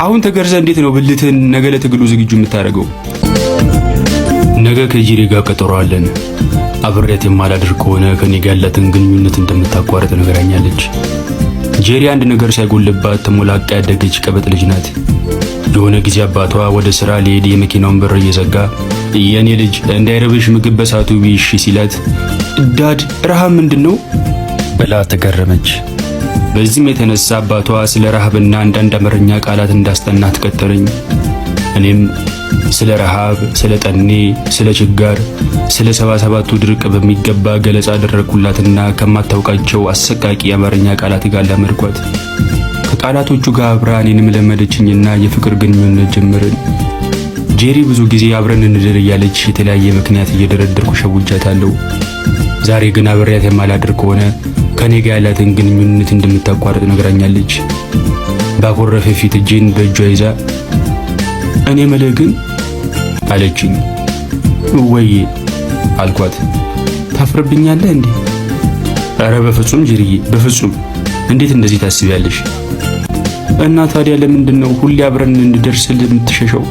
አሁን ተገርዘ እንዴት ነው ብልትን ነገ ለትግሉ ዝግጁ የምታደርገው? ነገ ከጄሪ ጋር ቀጠሮ አለን። አብሬያት የማላድር ከሆነ ከኔ ጋር ያላትን ግንኙነት እንደምታቋርጥ ነገራኛለች። ጄሪ አንድ ነገር ሳይጎልባት ተሞላቃ ያደገች ቀበጥ ልጅ ናት። የሆነ ጊዜ አባቷ ወደ ስራ ሊሄድ የመኪናውን በር እየዘጋ የኔ ልጅ እንዳይረብሽ ምግብ በሳቱ ቢሽ ሲላት ዳድ ረሃብ ምንድነው ብላ ተገረመች። በዚህም የተነሳ አባቷ ስለ ረሃብና አንዳንድ አማርኛ ቃላት እንዳስጠናት ቀጠረኝ። እኔም ስለ ረሃብ፣ ስለ ጠኔ፣ ስለ ችጋር፣ ስለ 77ቱ ድርቅ በሚገባ ገለጻ አደረኩላትና ከማታውቃቸው አሰቃቂ የአማርኛ ቃላት ጋር ላመድኳት። ከቃላቶቹ ጋር አብራ እኔንም ለመደችኝና የፍቅር ግንኙነት ጀመርን። ጄሪ ብዙ ጊዜ አብረን እንደር እያለች የተለያየ ምክንያት እየደረደርኩ ሸውጃታለሁ። ዛሬ ግን አብሬያት የማላድር ከሆነ ከኔ ጋር ያላትን ግንኙነት እንደምታቋርጥ ነግራኛለች። ባኮረፈ ፊት እጄን በእጇ ይዛ እኔ መልህ ግን አለችኝ። ወይ አልኳት። ታፍርብኛለህ እንዴ? ኧረ በፍጹም ጄሪዬ፣ በፍጹም እንዴት እንደዚህ ታስቢያለሽ? እና ታዲያ ለምንድነው ሁሌ አብረን እንድደርስል የምትሸሸው?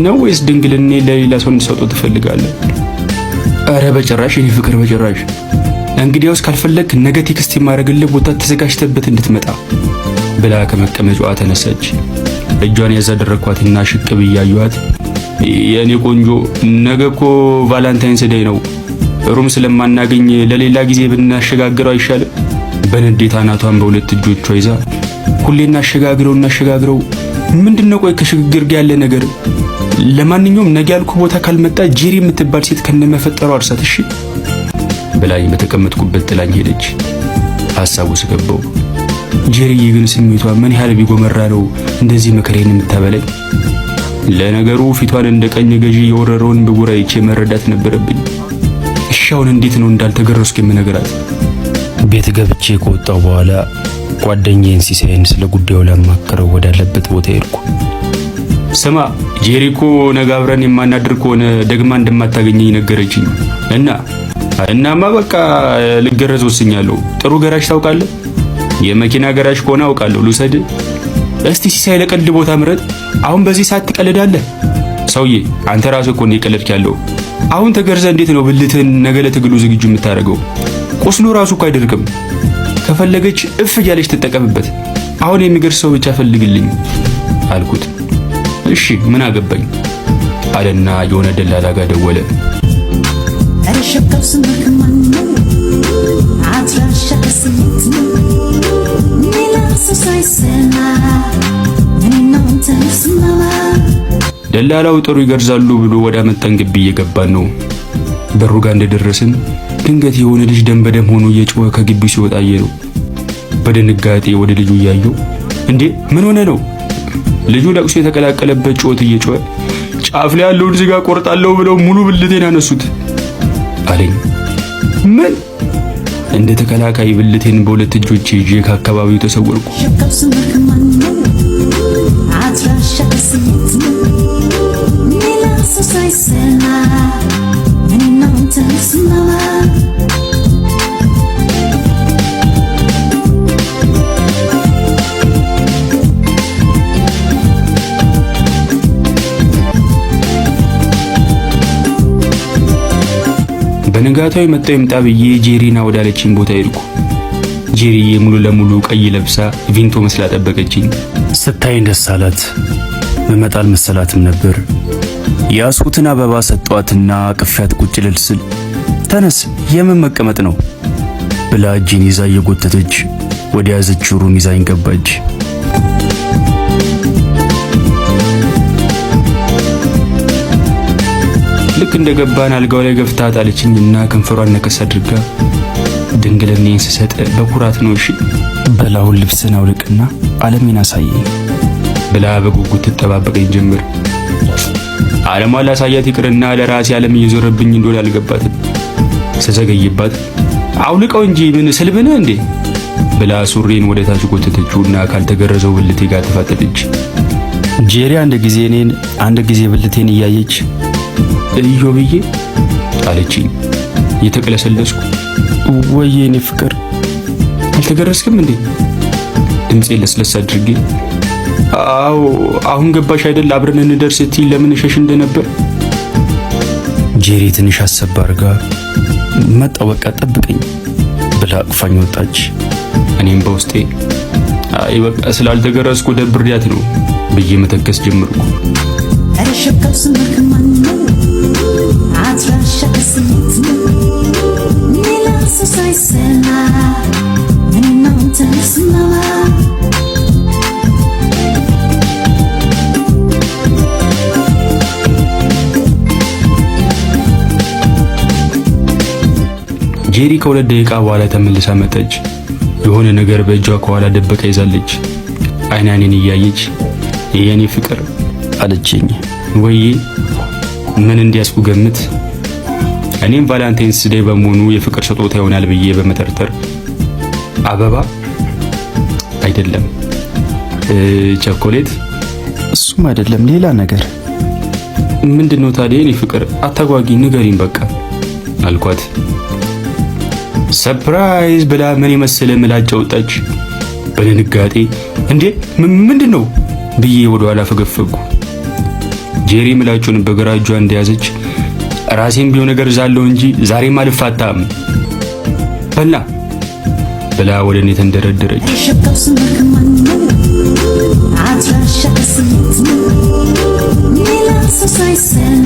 ነው ወይስ ድንግልኔ ለሌላ ሰው እንድሰጠው ትፈልጋለህ? ኧረ በጭራሽ የኔ ፍቅር በጭራሽ። እንግዲያውስ ካልፈለክ ነገ ቴክስት የማደርግልህ ቦታ ተዘጋጅተበት እንድትመጣ ብላ ከመቀመጫዋ ተነሳች። እጇን ያዛደረኳትና ሽቅብ እያዩአት የኔ ቆንጆ ነገ እኮ ቫላንታይንስ ዴይ ነው። ሩም ስለማናገኝ ለሌላ ጊዜ ብናሸጋግረው አይሻልም? በንዴት አናቷን በሁለት እጆቿ ይዛ ሁሌ እናሸጋግረው ምንድነው? ቆይ ከሽግግር ጋር ያለ ነገር። ለማንኛውም ነገ ያልኩ ቦታ ካልመጣ ጄሪ የምትባል ሴት ከነመፈጠሩ አርሳት እሺ ብላኝ በተቀመጥኩበት ጥላኝ ሄደች። ሐሳቡ ስገባው ጄሪዬ ግን ስሜቷ ምን ያህል ቢጎመራ ነው እንደዚህ መከሬን የምታበለኝ? ለነገሩ ፊቷን እንደ ቀኝ ገዢ የወረረውን በጉራይቼ መረዳት ነበረብኝ። እሻውን እንዴት ነው እንዳልተገረስኩ የምነግራት? ቤት ገብቼ ከወጣው በኋላ ጓደኛዬን ሲሳይን ስለ ጉዳዩ ላማከረው ወዳለበት ቦታ ሄድኩ። ስማ ጄሪኮ ነገ አብረን የማናድር ከሆነ ደግማ እንደማታገኘኝ ነገረችኝ። እናማ በቃ ልገረዝ ወስኛለሁ። ጥሩ ገራሽ ታውቃለህ? የመኪና ገራሽ ከሆነ አውቃለሁ፣ ልውሰድ። እስቲ ሲሳይ ለቀልድ ቦታ ምረጥ። አሁን በዚህ ሰዓት ትቀልዳለህ? ሰውዬ አንተ ራስህ እኮ ነው የቀለድክ ያለው። አሁን ተገርዘ እንዴት ነው ብልትን ነገ ለትግሉ ዝግጁ የምታደርገው? ቁስሉ ራሱ እኮ አይደርቅም። ከፈለገች እፍ እያለች ትጠቀምበት። አሁን የሚገርስ ሰው ብቻ ፈልግልኝ አልኩት። እሺ ምን አገባኝ አለና የሆነ ደላላ ጋር ደወለ። ደላላው ጥሩ ይገርዛሉ ብሎ ወደ አመጣን ግቢ እየገባን ነው። በሩ ጋር እንደደረስን ድንገት የሆነ ልጅ ደም በደም ሆኖ እየጮኸ ከግቢው ሲወጣ ነው። በድንጋጤ ወደ ልጁ እያየው እንዴ ምን ሆነ ነው? ልጁ ለቅሶ የተቀላቀለበት ጮት እየጮኸ ጫፍ ላይ ያለውን ስጋ ቆርጣለሁ ብለው ሙሉ ብልቴን አነሱት አለኝ። ምን? እንደ ተከላካይ ብልቴን በሁለት እጆቼ ይዤ ከአካባቢው ተሰወርኩ። በንጋታው የመጣው ይምጣ ብዬ ጄሪና ወዳለችኝ ቦታ ሄድኩ። ጄሪዬ ሙሉ ለሙሉ ቀይ ለብሳ ቪንቶ መስላ ጠበቀችኝ። ስታይኝ ደስ አላት። መመጣል መሰላትም ነበር። ያስኩትን አበባ ሰጧትና ቅፍያት ቁጭ ልል ስል ተነስ የምን መቀመጥ ነው ብላ እጄን ይዛ እየጎተተች ወደ ያዘችው ሩም ይዛኝ ገባች። ልክ እንደገባን አልጋው ላይ ገፍታ ጣለችኝና ከንፈሯን ነከስ አድርጋ ድንግልኔን ስሰጥ በኩራት ነው እሺ በላውን ልብስን አውልቅና ዓለሜን አሳየኝ ብላ በጉጉት ተጠባበቀኝ ጀመር። ዓለሟን ላሳያት ይቅርና ለራሴ ዓለም እየዞረብኝ እንደሆነ አልገባትም። ስዘገይባት አውልቀው እንጂ ምን ስልብነ እንዴ ብላ ሱሪን ወደ ታች ጎተተችውና ካልተገረዘው ብልቴ ጋር ተፋጠጠች። ጄሪ አንድ ጊዜ እኔን አንድ ጊዜ ብልቴን እያየች እዮብዬ አለችኝ። እየተቀለሰለስኩ ወይዬ እኔ ፍቅር አልተገረዝክም እንዴ? ድምጼ ለስለስ አድርጌ አዎ አሁን ገባሽ አይደል? አብረን እንደርስ ስትይ ለምን እሸሽ እንደነበር። ጄሪ ትንሽ አሰብ አድርጋ መጣሁ በቃ ጠብቀኝ ብላ አቅፋኝ ወጣች። እኔም በውስጤ አይ በቃ ስላልተገረዝኩ ደብሬያት ነው ብዬ መተከስ ጀመርኩ። ጄሪ ከሁለት ደቂቃ በኋላ ተመልሳ መጣች። የሆነ ነገር በእጇ ከኋላ ደበቃ ይዛለች። አይናኔን እያየች የኔ ፍቅር አለችኝ። ወይ ምን እንዲያስኩ ገምት። እኔም ቫላንታይንስ ዴይ በመሆኑ የፍቅር ስጦታ ይሆናል ብዬ በመጠርጠር አበባ አይደለም ቸኮሌት፣ እሱም አይደለም ሌላ ነገር። ምንድነው ታዲያ የኔ ፍቅር? አታጓጊ ንገሪኝ በቃ አልኳት። ሰርፕራይዝ ብላ ምን የመሰለ ምላጭ አወጣች። በድንጋጤ እንዴ ምንድነው ብዬ ወደ ኋላ ፈገፈግኩ። ጄሪ ምላጩን በግራ እጇ እንደያዘች ራሴን ቢሆን ነገር ዛለው እንጂ ዛሬም አልፋታም በላ ብላ ወደ እኔ ተንደረደረች። I